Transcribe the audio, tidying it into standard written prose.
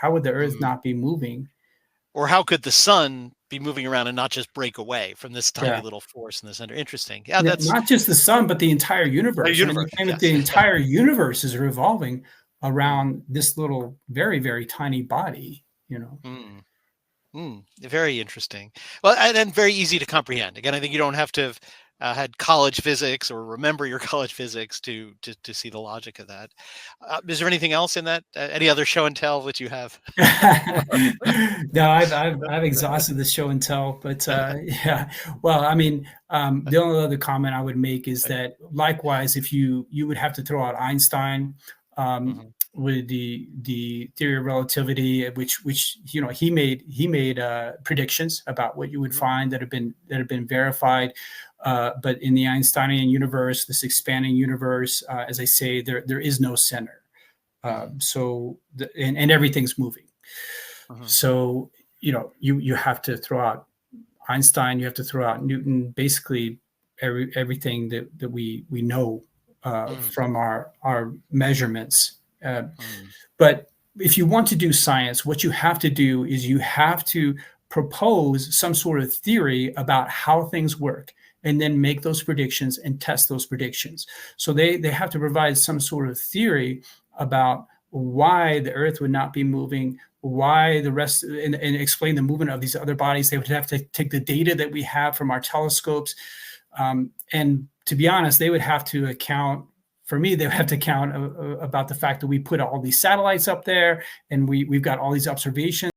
how would the Earth Mm. not be moving? Or how could the sun be moving around and not just break away from this tiny Yeah. little force in the center? Interesting. Yeah, that's Not just the sun, but the entire the universe. I mean, they universe. claim that Yes. the entire universe is revolving Mm, around this little, very, very tiny body, you know. mm, very interesting. Well, and very easy to comprehend. Again, I think you don't have to have had college physics or remember your college physics to see the logic of that. Is there anything else in that? Any other show and tell that you have? No, I've exhausted the show and tell, but yeah. Well, I mean, the only other comment I would make is that likewise, if you would have to throw out Einstein, um, Mhm, with the theory of relativity, which you know he made predictions about what you would mhm, find that have been verified. But in the Einsteinian universe, this expanding universe, as I say, there is no center. mhm, And everything's moving. mhm, So you have to throw out Einstein, you have to throw out Newton, basically everything that we know mhm, from our measurements. Uh, mhm, but if you want to do science, what you have to do is you have to propose some sort of theory about how things work and then make those predictions and test those predictions. So they have to provide some sort of theory about why the Earth would not be moving, why the rest, and explain the movement of these other bodies. They would have to take the data that we have from our telescopes, and to be honest, they would have to account. For me, they would have to account about the fact that we put all these satellites up there, and we've got all these observations